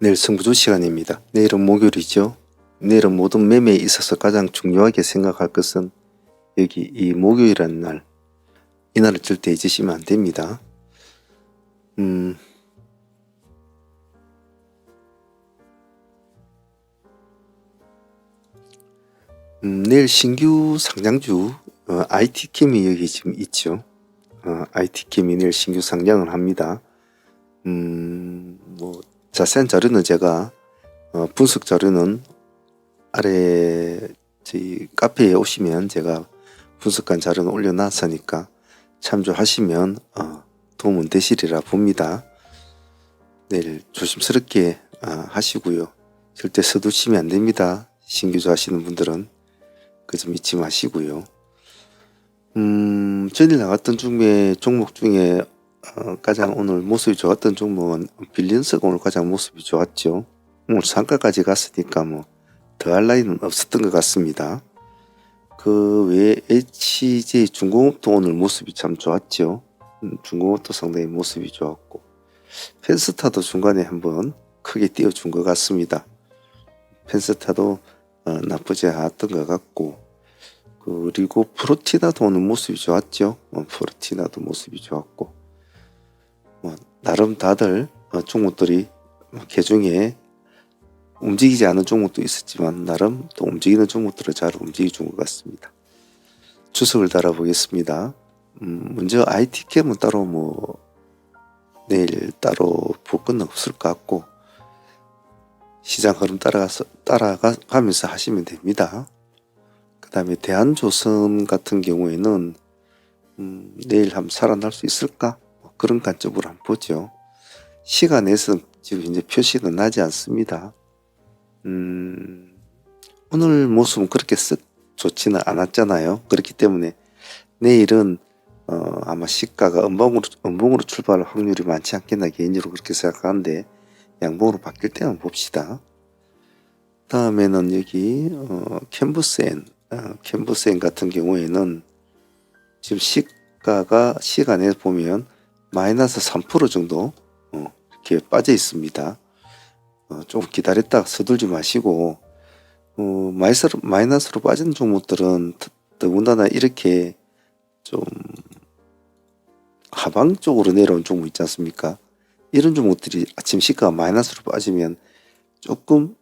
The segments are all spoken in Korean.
내일 승부조 시간입니다. 내일은 목요일이죠. 내일은 모든 매매에 있어서 가장 중요하게 생각할 것은 여기 이 목요일이라는 날, 이 날을 절대 잊으시면 안 됩니다. 내일 신규 상장주 IT캠이 여기 지금 있죠. IT캠이 내일 신규 상장을 합니다. 뭐 자세한 자료는 제가 분석 자료는 아래 저희 카페에 오시면 제가 분석한 자료는 올려놨으니까 참조하시면 도움은 되시리라 봅니다. 내일 조심스럽게 하시고요. 절대 서두시면 안 됩니다. 신규주 하시는 분들은 그 점 잊지 마시고요. 전일 나갔던 종목 중에 가장 오늘 모습이 좋았던 종목은 빌리언스가 오늘 가장 모습이 좋았죠. 오늘 상가까지 갔으니까 뭐 더할 나위는 없었던 것 같습니다. 그 외에 HJ 중공업도 오늘 모습이 참 좋았죠. 중공업도 상당히 모습이 좋았고 펜스타도 중간에 한번 크게 띄워준 것 같습니다. 펜스타도 나쁘지 않았던 것 같고, 그리고 프로티나도 오늘 모습이 좋았죠. 프로티나도 모습이 좋았고, 나름 다들 종목들이 개중에 움직이지 않은 종목도 있었지만 나름 또 움직이는 종목들을 잘 움직여준 것 같습니다. 주석을 달아보겠습니다. 먼저 IT캠은 따로 내일 따로 볼 건 없을 것 같고 시장 흐름 따라가면서 하시면 됩니다. 그 다음에 대한조선 같은 경우에는 내일 한번 살아날 수 있을까? 그런 관점으로 한번 보죠. 시간에서 지금 이제 표시는 나지 않습니다. 오늘 모습은 그렇게 썩 좋지는 않았잖아요. 그렇기 때문에 내일은 아마 시가가 음봉으로 출발할 확률이 많지 않겠나 개인적으로 그렇게 생각하는데 양봉으로 바뀔 때만 봅시다. 다음에는 여기 캔버스엔 같은 경우에는 지금 시가가 시간에 보면 마이너스 3% 정도 이렇게 빠져 있습니다. 좀 기다렸다가 서둘지 마시고 마이너스로 빠진 종목들은 더군다나 이렇게 좀 하방 쪽으로 내려온 종목 있지 않습니까? 이런 종목들이 아침 시가가 마이너스로 빠지면 조금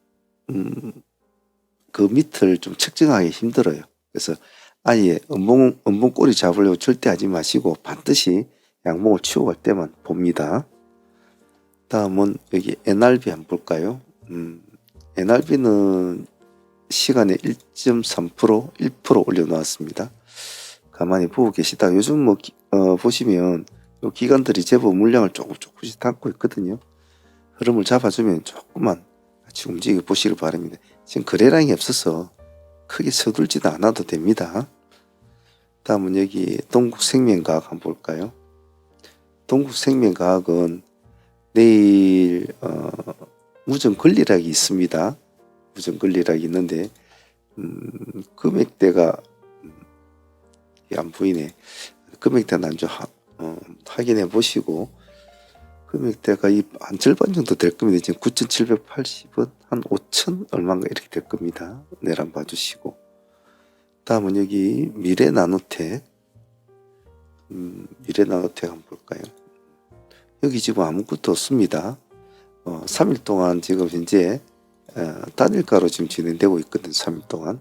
그 밑을 좀 측정하기 힘들어요. 그래서 아예 음봉 꼬리 잡으려고 절대 하지 마시고 반드시 양봉을 치고 갈 때만 봅니다. 다음은 여기 NRB 한번 볼까요? NRB는 시간에 1.3% 1% 올려놓았습니다. 가만히 보고 계시다. 요즘 보시면 요 기관들이 제법 물량을 조금씩 담고 있거든요. 흐름을 잡아주면 조금만 같이 움직여 보시길 바랍니다. 지금 거래량이 없어서 크게 서둘지도 않아도 됩니다. 다음은 여기 동국생명과학 한번 볼까요? 동국생명과학은 내일 무전권리락이 있습니다. 무전권리락이 있는데 금액대가 안 보이네. 금액대는 좀 확인해 보시고 금액대가 한 절반 정도 될 겁니다. 지금 9,780원 한 5천 얼마인가 이렇게 될 겁니다. 내일 한번 봐주시고 다음은 여기 미래나노텍 한번 볼까요? 여기 지금 아무것도 없습니다. 3일 동안 지금 현재 단일가로 지금 진행되고 있거든요. 3일 동안.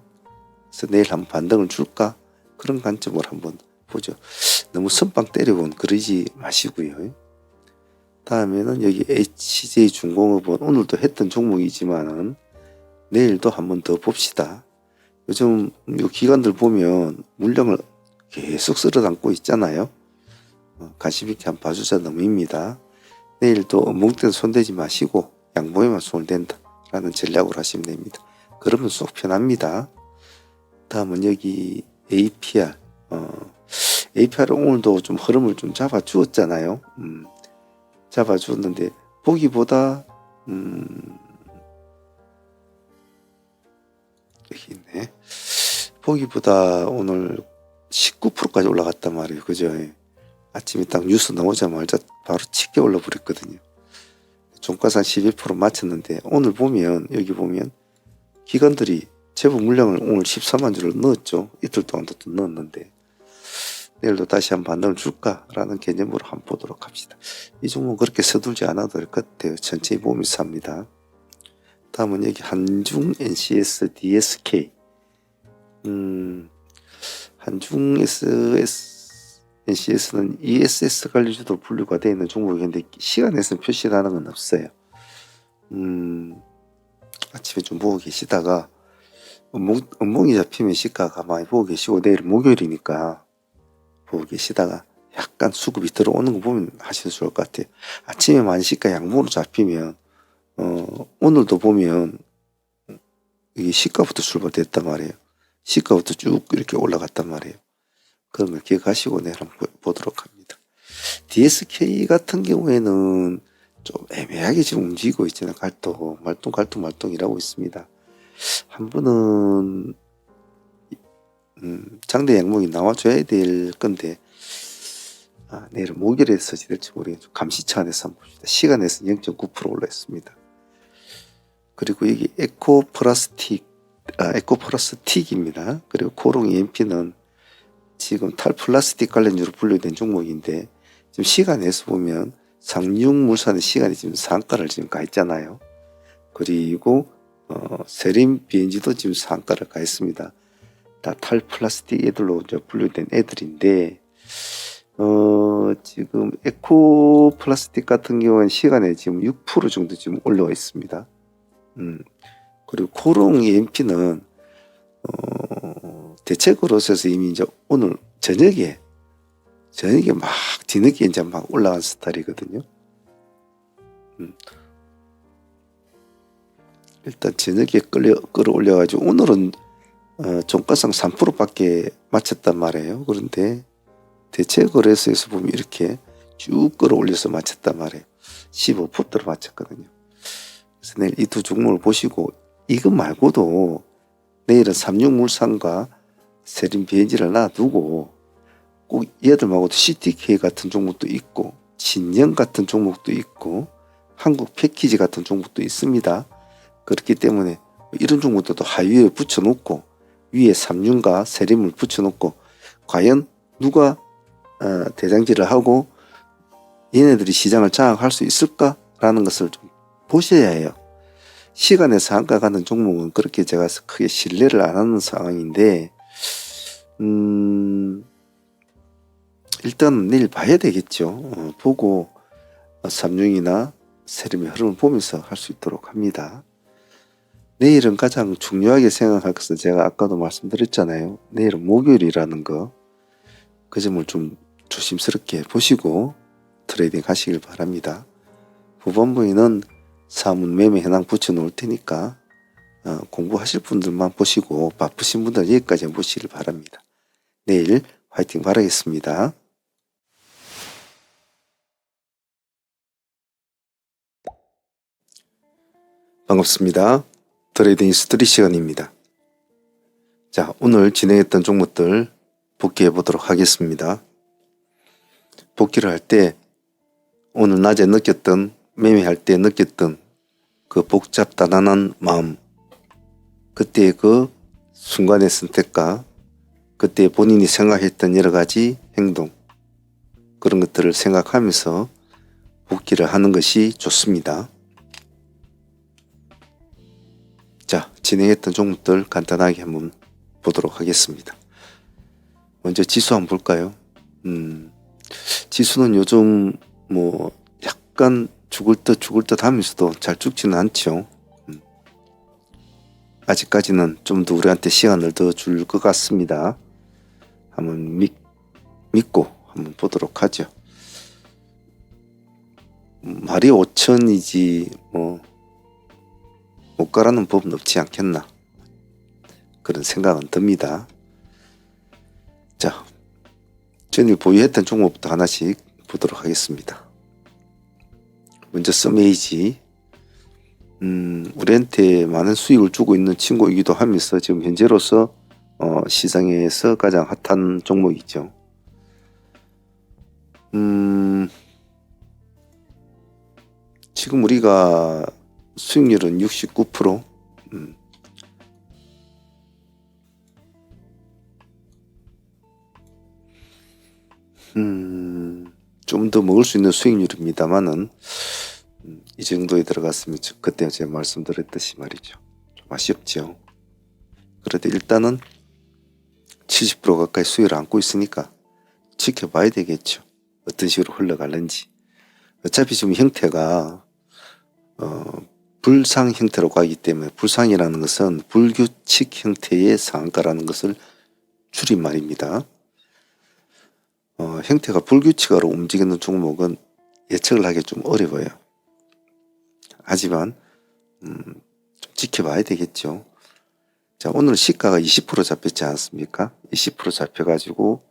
그래서 내일 한번 반등을 줄까? 그런 관점으로 한번 보죠. 너무 선빵 때리고는 그러지 마시고요. 다음에는 여기 HJ 중공업은 오늘도 했던 종목이지만은 내일도 한번 더 봅시다. 요즘 이 기관들 보면 물량을 계속 쓸어 담고 있잖아요. 관심 있게 한번 봐주자 넘입니다. 내일도 뭉때는 손대지 마시고 양봉에만 손을 댄다 라는 전략으로 하시면 됩니다. 그러면 쏙 편합니다. 다음은 여기 APR APR은 오늘도 좀 흐름을 좀 잡아주었잖아요. 잡아주었는데 보기보다 여기 있네. 보기보다 오늘 19%까지 올라갔단 말이에요. 그죠? 아침에 딱 뉴스 나오자마자 바로 치게 올라버렸거든요. 종가상 11% 맞췄는데 오늘 보면 여기 보면 기관들이 제법 물량을 오늘 14만 주를 넣었죠. 이틀 동안도 또 넣었는데 내일도 다시 한번 반등을 줄까라는 개념으로 한번 보도록 합시다. 이 종목은 그렇게 서둘지 않아도 될 것 같아요. 천천히 보면서 합니다. 다음은 여기 한중 NCS DSK 한중 NCS는 ESS 관리주도 분류가 되어 있는 종목인데 시간에서는 표시라는 건 없어요. 아침에 좀 보고 계시다가 음봉이 잡히면 시가 가만히 보고 계시고 내일 목요일이니까 보고 계시다가 약간 수급이 들어오는 거 보면 하셔도 좋을 것 같아요. 아침에 많이 시가 양봉으로 잡히면 오늘도 보면 이게 시가부터 출발됐단 말이에요. 시가부터 쭉 이렇게 올라갔단 말이에요. 그런 걸 기억하시고 내일 한번 보도록 합니다. DSK 같은 경우에는 좀 애매하게 지금 움직이고 있잖아요. 말똥이라고 있습니다. 한 번은 장대 양봉이 나와줘야 될 건데 내일은 목요일에 서지될지 모르겠죠. 감시차 안에서 한번 봅시다. 시간에서는 0.9% 올라있습니다. 그리고 여기 에코플라스틱입니다. 그리고 코롱 EMP는 지금 탈플라스틱 관련주로 분류된 종목인데 지금 시간에서 보면 상륙물산의 시간이 지금 상가를 지금 가 있잖아요. 그리고 세림 BNG도 지금 상가를 가 있습니다. 다 탈플라스틱 애들로 이제 분류된 애들인데 지금 에코플라스틱 같은 경우는 시간에 지금 6% 정도 지금 올라와 있습니다. 그리고 코롱 EMP는 대책으로서 이미 이제 오늘 저녁에 막 뒤늦게 이제 막 올라간 스타일이거든요. 일단 저녁에 끌어올려가지고 오늘은 종가상 3%밖에 맞췄단 말이에요. 그런데 대체거래소에서 보면 이렇게 쭉 끌어올려서 맞췄단 말이에요. 15%로 맞췄거든요. 그래서 내일 이 두 종목을 보시고 이것 말고도 내일은 삼육물산과 세림 BNG를 놔두고 꼭 얘들 말고도 CTK 같은 종목도 있고 진영 같은 종목도 있고 한국 패키지 같은 종목도 있습니다. 그렇기 때문에 이런 종목들도 하위에 붙여놓고 위에 삼륜과 세림을 붙여놓고 과연 누가 대장질을 하고 얘네들이 시장을 장악할 수 있을까라는 것을 좀 보셔야 해요. 시간에 상가 가는 종목은 그렇게 제가 크게 신뢰를 안 하는 상황인데 일단 내일 봐야 되겠죠. 보고 삼륜이나 세림의 흐름을 보면서 할 수 있도록 합니다. 내일은 가장 중요하게 생각할 것은 제가 아까도 말씀드렸잖아요. 내일은 목요일이라는 거. 그 점을 좀 조심스럽게 보시고 트레이딩 하시길 바랍니다. 후반부에는 사문 매매 현황 붙여놓을 테니까 공부하실 분들만 보시고 바쁘신 분들은 여기까지 보시길 바랍니다. 내일 화이팅 바라겠습니다. 반갑습니다. 트레이딩 스토리 시간입니다. 자, 오늘 진행했던 종목들 복귀해 보도록 하겠습니다. 복귀를 할 때 오늘 낮에 느꼈던 매매할 때 느꼈던 그 복잡다단한 마음, 그때의 그 순간의 선택과 그때 본인이 생각했던 여러 가지 행동, 그런 것들을 생각하면서 복귀를 하는 것이 좋습니다. 자, 진행했던 종목들 간단하게 한번 보도록 하겠습니다. 먼저 지수 한번 볼까요? 지수는 요즘 뭐 약간 죽을 듯 하면서도 잘 죽지는 않죠. 아직까지는 좀 더 우리한테 시간을 더 줄 것 같습니다. 한번 믿고 한번 보도록 하죠. 말이 5천이지 뭐 못 가라는 법은 없지 않겠나, 그런 생각은 듭니다. 자, 전일 보유했던 종목부터 하나씩 보도록 하겠습니다. 먼저 서메이지, 우리한테 많은 수익을 주고 있는 친구이기도 하면서 지금 현재로서 시장에서 가장 핫한 종목이죠. 지금 우리가 수익률은 69%. 좀 더 먹을 수 있는 수익률입니다만은 이 정도에 들어갔으면 그때 제가 말씀드렸듯이 말이죠. 좀 아쉽죠. 그래도 일단은 70% 가까이 수익을 안고 있으니까 지켜봐야 되겠죠. 어떤 식으로 흘러갈는지. 어차피 지금 형태가 불상 형태로 가기 때문에, 불상이라는 것은 불규칙 형태의 상한가라는 것을 줄임말입니다. 형태가 불규칙으로 움직이는 종목은 예측을 하기 좀 어려워요. 하지만 좀 지켜봐야 되겠죠. 자, 오늘 시가가 20% 잡혔지 않습니까? 20% 잡혀가지고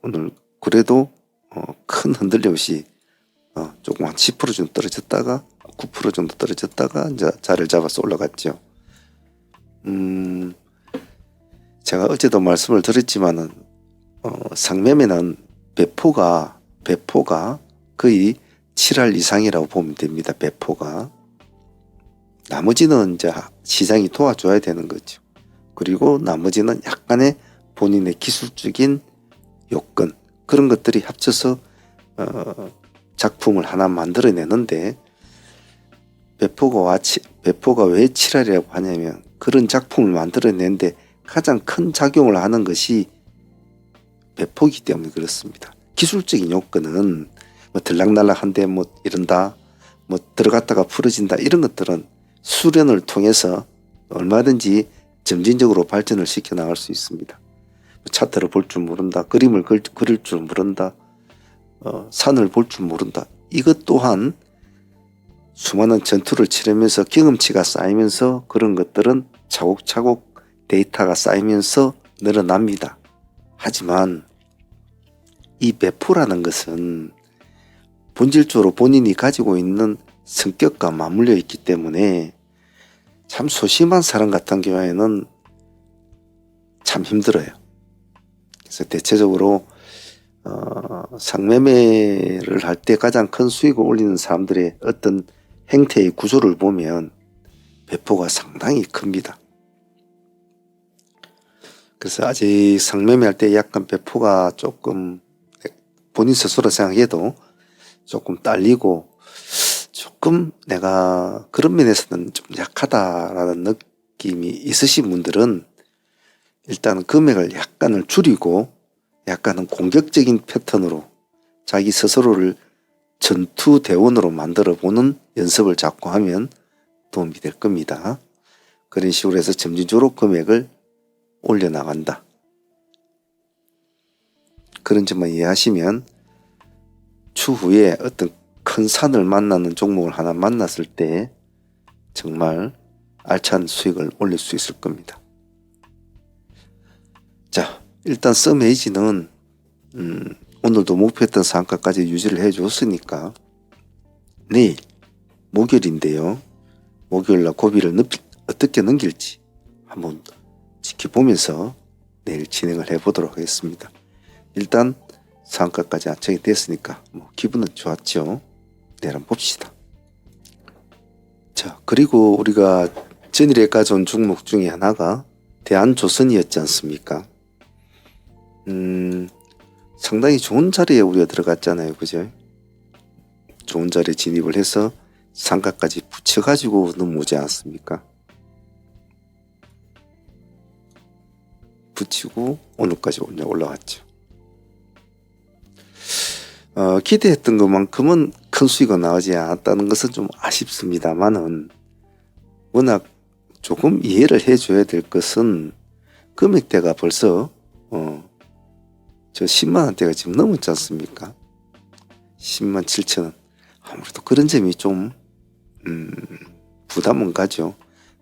오늘 그래도 큰 흔들림 없이 조금 한 10% 정도 떨어졌다가 9% 정도 떨어졌다가 이제 자리를 잡아서 올라갔죠. 제가 어제도 말씀을 드렸지만은 상매매는 배포가 거의 7할 이상이라고 보면 됩니다. 배포가. 나머지는 이제 시장이 도와줘야 되는 거죠. 그리고 나머지는 약간의 본인의 기술적인 요건, 그런 것들이 합쳐서 작품을 하나 만들어내는데, 배포가 왜 7할이라고 하냐면 그런 작품을 만들어내는데 가장 큰 작용을 하는 것이 배포이기 때문에 그렇습니다. 기술적인 요건은 뭐 들락날락한데 뭐 이런다, 뭐 들어갔다가 풀어진다, 이런 것들은 수련을 통해서 얼마든지 점진적으로 발전을 시켜 나갈 수 있습니다. 차트를 볼 줄 모른다, 그림을 그릴 줄 모른다, 산을 볼 줄 모른다. 이것 또한 수많은 전투를 치르면서 경험치가 쌓이면서 그런 것들은 차곡차곡 데이터가 쌓이면서 늘어납니다. 하지만 이 배포라는 것은 본질적으로 본인이 가지고 있는 성격과 맞물려 있기 때문에 참 소심한 사람 같은 경우에는 참 힘들어요. 그래서 대체적으로 상매매를 할 때 가장 큰 수익을 올리는 사람들의 어떤 행태의 구조를 보면 배포가 상당히 큽니다. 그래서 아직 상매매할 때 약간 배포가 조금 본인 스스로 생각해도 조금 딸리고 조금 내가 그런 면에서는 좀 약하다라는 느낌이 있으신 분들은 일단 금액을 약간을 줄이고 약간은 공격적인 패턴으로 자기 스스로를 전투대원으로 만들어 보는 연습을 자꾸 하면 도움이 될 겁니다. 그런 식으로 해서 점진적으로 금액을 올려나간다. 그런 점만 이해하시면 추후에 어떤 큰 산을 만나는 종목을 하나 만났을 때 정말 알찬 수익을 올릴 수 있을 겁니다. 자, 일단 썸에이지는 오늘도 목표했던 상한가까지 유지를 해줬으니까 내일 목요일인데요. 목요일날 고비를 어떻게 넘길지 한번 지켜보면서 내일 진행을 해보도록 하겠습니다. 일단 상한가까지 안착이 됐으니까 기분은 좋았죠. 내일 한번 봅시다. 자, 그리고 우리가 전일에 가져온 종목 중에 하나가 대한조선이었지 않습니까? 상당히 좋은 자리에 우리가 들어갔잖아요. 그죠? 좋은 자리에 진입을 해서 상가까지 붙여가지고 넘어오지 않았습니까? 붙이고 오늘까지 올라왔죠. 기대했던 것만큼은 큰 수익이 나오지 않았다는 것은 좀 아쉽습니다만은, 워낙 조금 이해를 해줘야 될 것은 금액대가 벌써 저 10만원대가 지금 넘었지 않습니까? 10만 7천원. 아무래도 그런 점이 좀 부담은 가죠.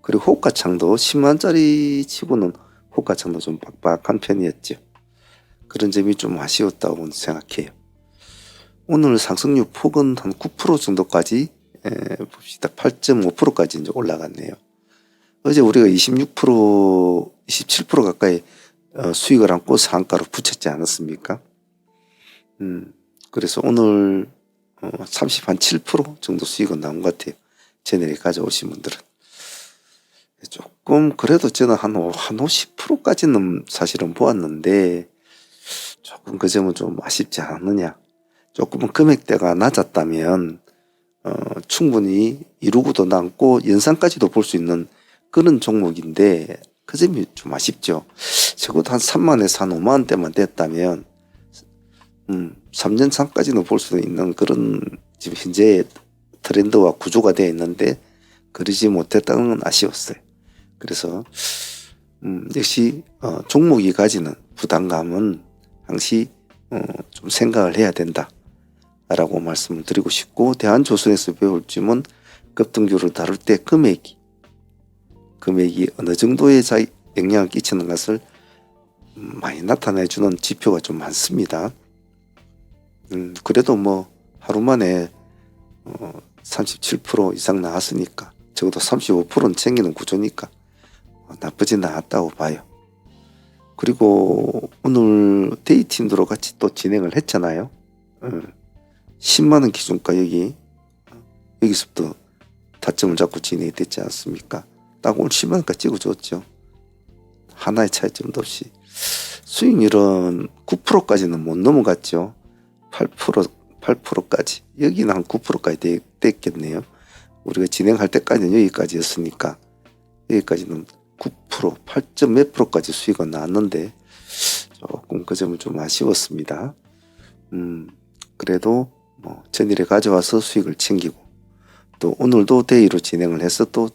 그리고 호가창도 10만원짜리 치고는 호가창도 좀 빡빡한 편이었죠. 그런 점이 좀 아쉬웠다고 생각해요. 오늘 상승률 폭은 한 9% 정도까지 봅시다. 8.5%까지 이제 올라갔네요. 어제 우리가 26%, 27% 가까이 수익을 안고 상한가로 붙였지 않았습니까? 그래서 오늘 30한 7% 정도 수익은 나온 것 같아요. 전일에 가져오신 분들은. 조금 그래도 저는 한 50%까지는 사실은 보았는데 조금 그 점은 좀 아쉽지 않느냐. 조금은 금액대가 낮았다면 충분히 이루고도 남고 연상까지도 볼 수 있는 그런 종목인데 그 점이 좀 아쉽죠. 적어도 한 3만에서 한 5만 원대만 됐다면 3년상까지는 볼 수 있는 그런 지금 현재의 트렌드와 구조가 되어 있는데 그러지 못했다는 건 아쉬웠어요. 그래서 역시 종목이 가지는 부담감은 항시 좀 생각을 해야 된다 라고 말씀을 드리고 싶고, 대한조선에서 배울 점은 급등주를 다룰 때 금액이 어느 정도의 영향을 끼치는 것을 많이 나타내주는 지표가 좀 많습니다. 그래도 뭐 하루 만에 37% 이상 나왔으니까 적어도 35%는 챙기는 구조니까 나쁘진 않았다고 봐요. 그리고 오늘 데이팀들로 같이 또 진행을 했잖아요. 10만원 기준가 여기서부터 타점을 잡고 진행이 됐지 않습니까? 딱 오늘 10만원까지 찍어줬죠. 하나의 차이점도 없이. 수익률은 9%까지는 못 넘어갔죠. 8%까지. 여기는 한 9%까지 됐겠네요. 우리가 진행할 때까지는 여기까지였으니까 여기까지는 9%, 8점 몇 프로까지 수익은 나왔는데 조금 그 점은 좀 아쉬웠습니다. 그래도 뭐 전일에 가져와서 수익을 챙기고 또 오늘도 데이로 진행을 해서 또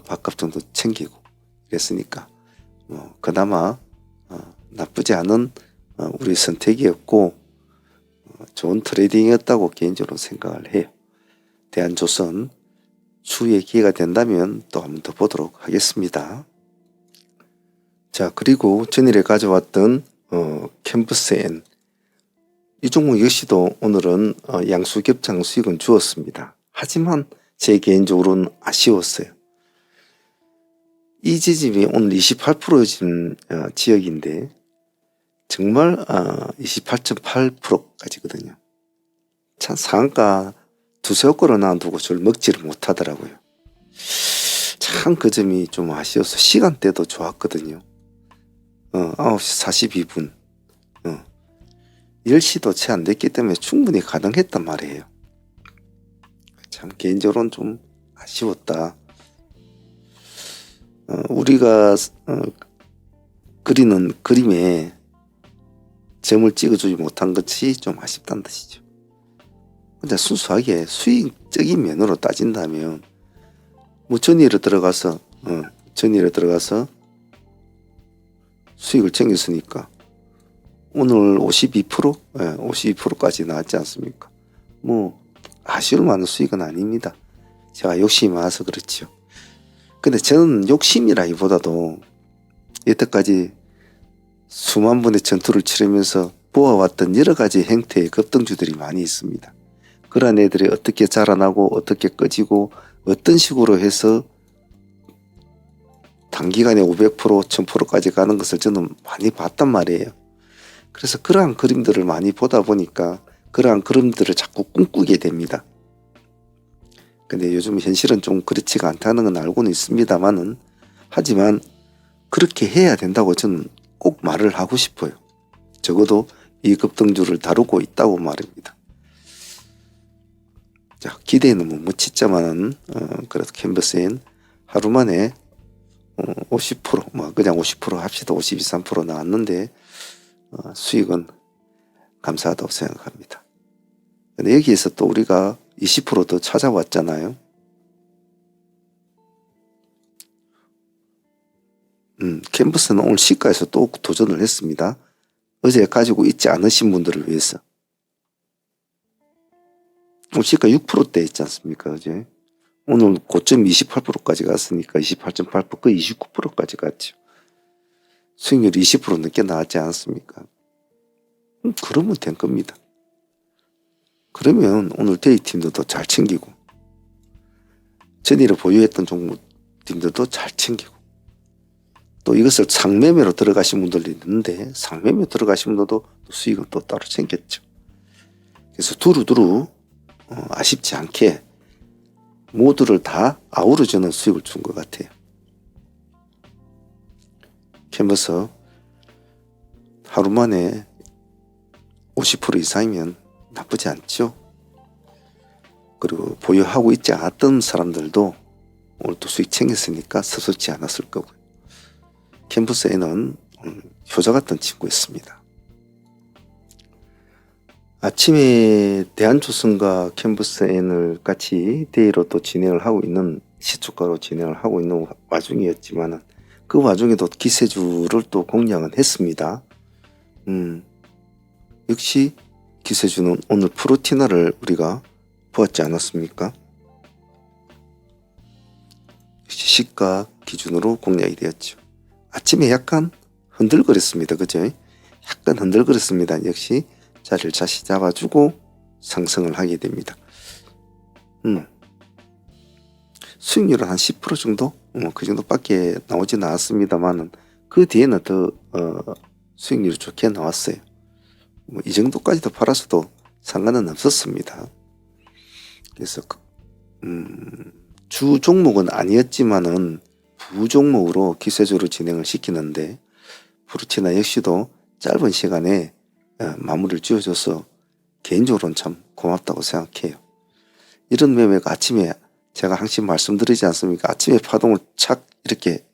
밥값 정도 챙기고 이랬으니까 그나마 나쁘지 않은 우리 선택이었고 좋은 트레이딩이었다고 개인적으로 생각을 해요. 대한조선 추후에 기회가 된다면 또 한 번 더 보도록 하겠습니다. 자, 그리고 전일에 가져왔던 캠퍼스N 이 종목 역시도 오늘은 양수겹장 수익은 주었습니다. 하지만 제 개인적으로는 아쉬웠어요. 이 지점이 오늘 28%진 지역인데 정말 28.8%까지거든요. 참 상한가 두세 억으로 놔두고 저를 먹지를 못하더라고요. 참 그 점이 좀 아쉬워서 시간대도 좋았거든요. 9시 42분 10시도 채 안 됐기 때문에 충분히 가능했단 말이에요. 참 개인적으로는 좀 아쉬웠다. 우리가 그리는 그림에 점을 찍어주지 못한 것이 좀 아쉽다는 뜻이죠. 근데 순수하게 수익적인 면으로 따진다면 뭐 전일에 들어가서 수익을 챙겼으니까 오늘 52%까지 나왔지 않습니까? 뭐 아쉬울 만한 수익은 아닙니다. 제가 욕심이 많아서 그렇죠. 근데 저는 욕심이라기보다도 여태까지 수만 번의 전투를 치르면서 보아왔던 여러 가지 형태의 급등주들이 많이 있습니다. 그런 애들이 어떻게 자라나고 어떻게 꺼지고 어떤 식으로 해서 단기간에 500%, 1000%까지 가는 것을 저는 많이 봤단 말이에요. 그래서 그러한 그림들을 많이 보다 보니까 그러한 그림들을 자꾸 꿈꾸게 됩니다. 근데 요즘 현실은 좀 그렇지가 않다는 건 알고는 있습니다만은 하지만 그렇게 해야 된다고 저는 꼭 말을 하고 싶어요. 적어도 이 급등주를 다루고 있다고 말입니다. 자, 기대는 못 미치자만은 그래도 캔버스엔 하루 만에 50% 그냥 50% 합시다. 52, 3% 나왔는데 수익은 감사하다고 생각합니다. 근데 여기에서 또 우리가 20%더 찾아왔잖아요. 캔버스는 오늘 시가에서 또 도전을 했습니다. 어제 가지고 있지 않으신 분들을 위해서. 오늘 시가 6%대 있지 않습니까? 어제. 오늘 고점 28%까지 갔으니까 28.8%, 거의 29%까지 갔죠. 수익률이 20% 넘게 나왔지 않았습니까? 그러면 된 겁니다. 그러면 오늘 데이팀들도 잘 챙기고 전일에 보유했던 종목팀들도 잘 챙기고 또 이것을 상매매로 들어가신 분들도 있는데 상매매 들어가신 분들도 수익은 또 따로 챙겼죠. 그래서 두루두루 아쉽지 않게 모두를 다 아우러주는 수익을 준 것 같아요. 캔버스 하루 만에 50% 이상이면 나쁘지 않죠. 그리고 보유하고 있지 않았던 사람들도 오늘 또 수익 챙겼으니까 섭섭지 않았을 거고요. 캔버스에는 효자 같은 친구였습니다. 아침에 대한조선과 캔버스N을 같이 데이로 또 진행을 하고 있는 시초가로 진행을 하고 있는 와중이었지만 그 와중에도 기세주를 또 공략은 했습니다. 역시 기세주는 오늘 프로티나를 우리가 보았지 않았습니까? 역시 시가 기준으로 공략이 되었죠. 아침에 약간 흔들거렸습니다. 그죠? 약간 흔들거렸습니다. 역시 자리를 다시 잡아주고 상승을 하게 됩니다. 수익률은 한 10% 정도? 그 정도밖에 나오진 않았습니다만 그 뒤에는 더 수익률이 좋게 나왔어요. 이 정도까지도 팔았어도 상관은 없었습니다. 그래서 주 종목은 아니었지만은 부종목으로 기세주로 진행을 시키는데 프루티나 역시도 짧은 시간에 마무리를 지어줘서 개인적으로는 참 고맙다고 생각해요. 이런 매매가 아침에 제가 항상 말씀드리지 않습니까? 아침에 파동을 착 이렇게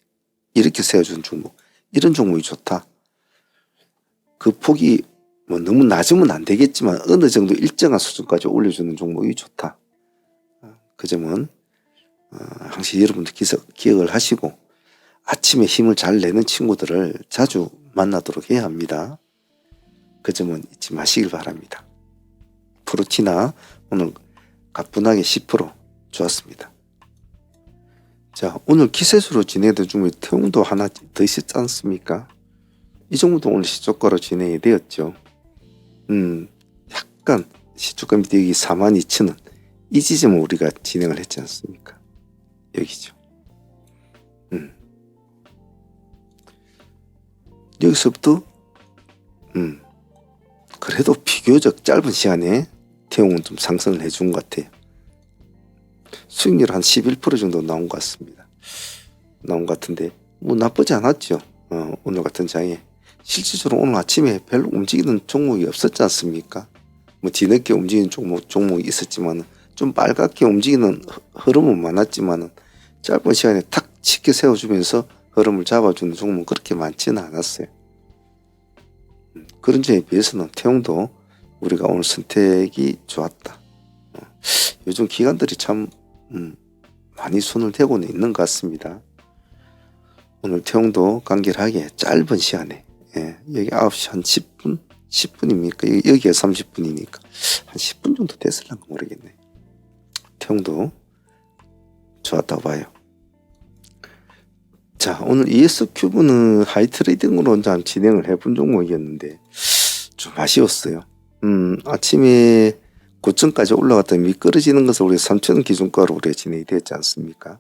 세워주는 종목, 이런 종목이 좋다. 그 폭이 뭐 너무 낮으면 안 되겠지만 어느 정도 일정한 수준까지 올려주는 종목이 좋다. 그 점은 항상 여러분들 기억을 하시고 아침에 힘을 잘 내는 친구들을 자주 만나도록 해야 합니다. 그 점은 잊지 마시길 바랍니다. 프루티나 오늘 가뿐하게 10% 좋았습니다. 자, 오늘 기세수로 진행된 종목이 태웅도 하나 더 있었지 않습니까? 이 종목도 오늘 시초가로 진행이 되었죠. 약간 시초가 밑에 여기 42,000원 이 지점을 우리가 진행을 했지 않습니까? 여기죠. 여기서부터 그래도 비교적 짧은 시간에 태웅은 좀 상승을 해준 것 같아요. 수익률 한 11% 정도 나온 것 같습니다. 나온 것 같은데 뭐 나쁘지 않았죠. 오늘 같은 장에 실질적으로 오늘 아침에 별로 움직이는 종목이 없었지 않습니까? 뭐 뒤늦게 움직이는 종목이 있었지만 좀 빨갛게 움직이는 흐름은 많았지만 짧은 시간에 탁 치켜 세워주면서 흐름을 잡아주는 종목은 그렇게 많지는 않았어요. 그런 점에 비해서는 태웅도 우리가 오늘 선택이 좋았다. 요즘 기관들이 참 많이 손을 대고는 있는 것 같습니다. 오늘 태웅도 간결하게 짧은 시간에 여기 9시 한 10분입니까? 여기가 30분이니까 한 10분 정도 됐을런가 모르겠네. 태웅도 좋았다고 봐요. 자, 오늘 ES큐브는 하이트레이딩으로 진행을 해본 종목이었는데 좀 아쉬웠어요. 아침에 고점까지 올라갔다 미끄러지는 것을 우리 3,000원 기준가로 우리가 진행이 되었지 않습니까?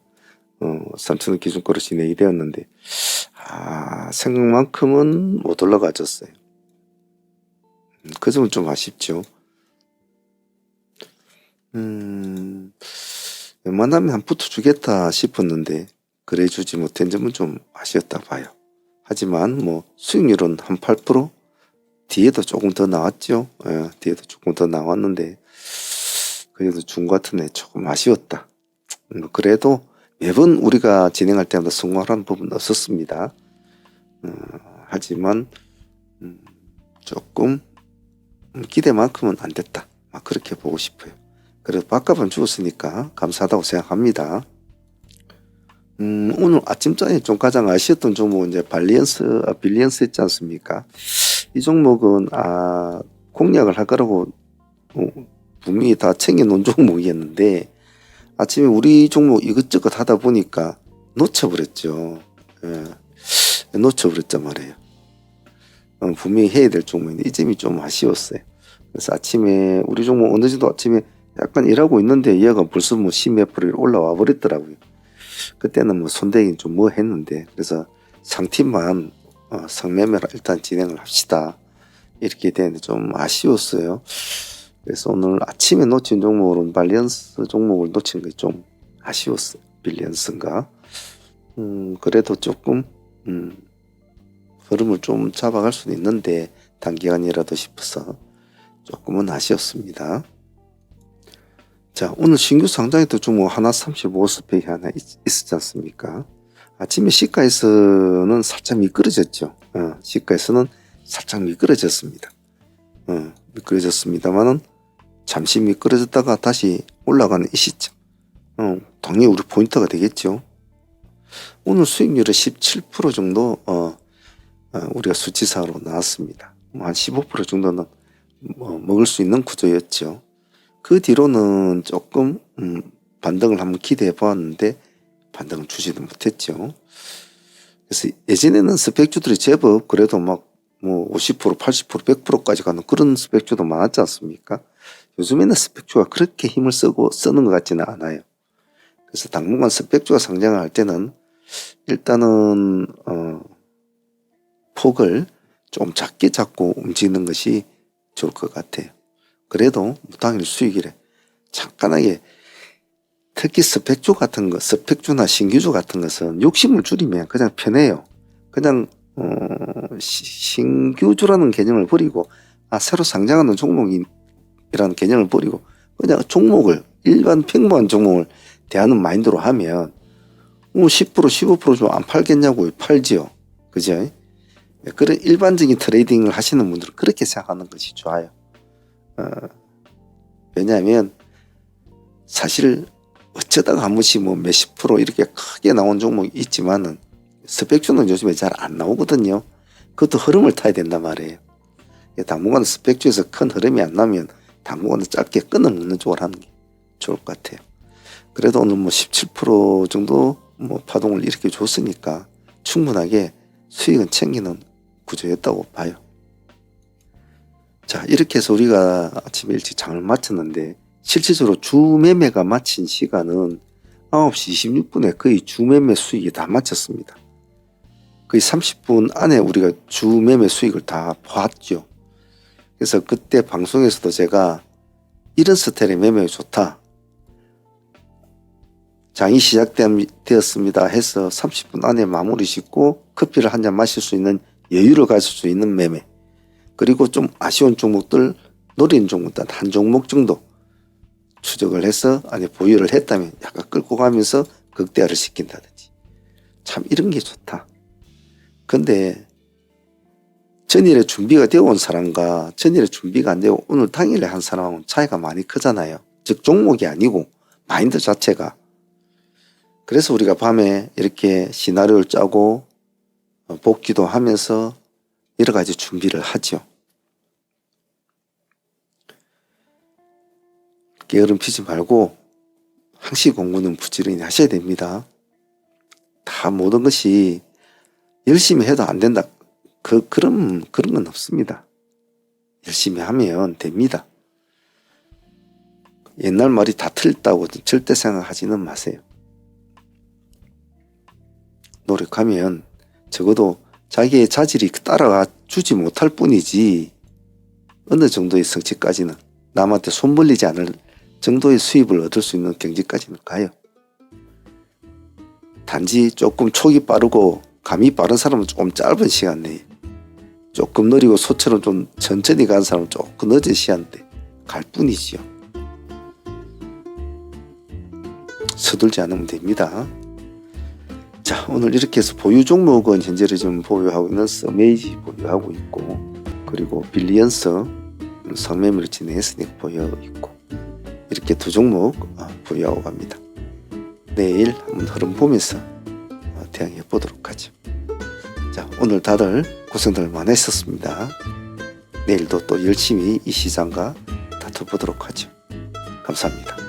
3,000원 기준가로 진행이 되었는데 생각만큼은 못 올라가졌어요. 그 점은 좀 아쉽죠. 웬만하면 한 붙어주겠다 싶었는데 그래 주지 못한 점은 좀 아쉬웠다 봐요. 하지만 뭐 수익률은 한 8%? 뒤에도 조금 더 나왔죠. 뒤에도 조금 더 나왔는데 그래도 준 것 같은데 조금 아쉬웠다. 그래도 매번 우리가 진행할 때마다 성공하는 부분은 없었습니다. 하지만 조금 기대만큼은 안 됐다. 그렇게 보고 싶어요. 그래도 밥값은 주었으니까 감사하다고 생각합니다. 오늘 아침장에 좀 가장 아쉬웠던 종목은 이제 빌리언스 있지 않습니까? 이 종목은 공략을 할 거라고 분명히 다 챙겨놓은 종목이었는데 아침에 우리 종목 이것저것 하다 보니까 놓쳐버렸죠. 놓쳐버렸단 말이에요. 분명히 해야 될 종목인데 이 점이 좀 아쉬웠어요. 그래서 아침에 우리 종목 어느 정도 아침에 약간 일하고 있는데 얘가 벌써 뭐 10몇 프로 올라와 버렸더라고요. 그때는 뭐 손대긴 좀 뭐 했는데 그래서 상팀만 상매매를 일단 진행을 합시다 이렇게 되는데 좀 아쉬웠어요. 그래서 오늘 아침에 놓친 종목은 발리언스 종목을 놓친 게 좀 아쉬웠어요. 빌리언스인가. 그래도 조금 흐름을 좀 잡아갈 수는 있는데 단기간이라도 싶어서 조금은 아쉬웠습니다. 자, 오늘 신규 상장했던 종목 하나 35 스펙이 하나 있었지 않습니까? 아침에 시가에서는 살짝 미끄러졌죠. 시가에서는 살짝 미끄러졌습니다. 미끄러졌습니다만은 잠시 미끄러졌다가 다시 올라가는 이 시점. 당연히 우리 포인트가 되겠죠. 오늘 수익률은 17% 정도 우리가 수치상으로 나왔습니다. 한 15% 정도는 먹을 수 있는 구조였죠. 그 뒤로는 조금 반등을 한번 기대해 보았는데 반등을 주지도 못했죠. 그래서 예전에는 스펙주들이 제법 그래도 막 뭐 50%, 80%, 100%까지 가는 그런 스펙주도 많았지 않습니까? 요즘에는 스펙주가 그렇게 힘을 쓰는 것 같지는 않아요. 그래서 당분간 스펙주가 상장을 할 때는 일단은 폭을 좀 작게 잡고 움직이는 것이 좋을 것 같아요. 그래도 당일 수익이래. 잠깐하게 특히 스펙주 같은 거, 스펙주나 신규주 같은 것은 욕심을 줄이면 그냥 편해요. 그냥 신규주라는 개념을 버리고 새로 상장하는 종목이라는 개념을 버리고 그냥 종목을 일반 평범한 종목을 대하는 마인드로 하면 10% 15% 좀 안 팔겠냐고 팔지요. 그죠? 그런 일반적인 트레이딩을 하시는 분들은 그렇게 생각하는 것이 좋아요. 왜냐하면 사실 어쩌다가 한 번씩 뭐 몇십 프로 이렇게 크게 나온 종목이 있지만은 스펙주는 요즘에 잘 안 나오거든요. 그것도 흐름을 타야 된단 말이에요. 당분간 스펙주에서 큰 흐름이 안 나면 당분간은 짧게 끊어 먹는 쪽으로 하는 게 좋을 것 같아요. 그래도 오늘 뭐 17% 정도 뭐 파동을 이렇게 줬으니까 충분하게 수익은 챙기는 구조였다고 봐요. 자, 이렇게 해서 우리가 아침에 일찍 장을 마쳤는데 실질적으로 주매매가 마친 시간은 9시 26분에 거의 주매매 수익이 다 마쳤습니다. 거의 30분 안에 우리가 주매매 수익을 다 봤죠. 그래서 그때 방송에서도 제가 이런 스타일의 매매가 좋다. 장이 시작되었습니다 해서 30분 안에 마무리 짓고 커피를 한 잔 마실 수 있는 여유를 가질 수 있는 매매. 그리고 좀 아쉬운 종목들, 노린 종목들 한 종목 정도 추적을 해서 안에 보유를 했다면 약간 끌고 가면서 극대화를 시킨다든지. 참 이런 게 좋다. 근데 전일에 준비가 되어 온 사람과 전일에 준비가 안 되고 오늘 당일에 한 사람은 차이가 많이 크잖아요. 즉 종목이 아니고 마인드 자체가. 그래서 우리가 밤에 이렇게 시나리오를 짜고 복기도 하면서 여러 가지 준비를 하죠. 게으름 피지 말고 항시 공부는 부지런히 하셔야 됩니다. 다 모든 것이 열심히 해도 안 된다. 그런 건 없습니다. 열심히 하면 됩니다. 옛날 말이 다 틀렸다고 절대 생각하지는 마세요. 노력하면 적어도 자기의 자질이 따라가 주지 못할 뿐이지 어느 정도의 성취까지는 남한테 손 벌리지 않을 정도의 수입을 얻을 수 있는 경지까지는 가요. 단지 조금 촉이 빠르고 감이 빠른 사람은 조금 짧은 시간 내에 조금 느리고 소처럼 좀 천천히 가는 사람은 조금 늦은 시간대 갈 뿐이지요. 서둘지 않으면 됩니다. 자, 오늘 이렇게 해서 보유 종목은 현재를 지금 보유하고 있는 서메이지 보유하고 있고, 그리고 빌리언스 상매매를 진행했으니까 보유하고 있고, 이렇게 두 종목 보유하고 갑니다. 내일 한번 흐름 보면서 대응해 보도록 하죠. 자, 오늘 다들 고생들 많으셨습니다. 내일도 또 열심히 이 시장과 다퉈보도록 하죠. 감사합니다.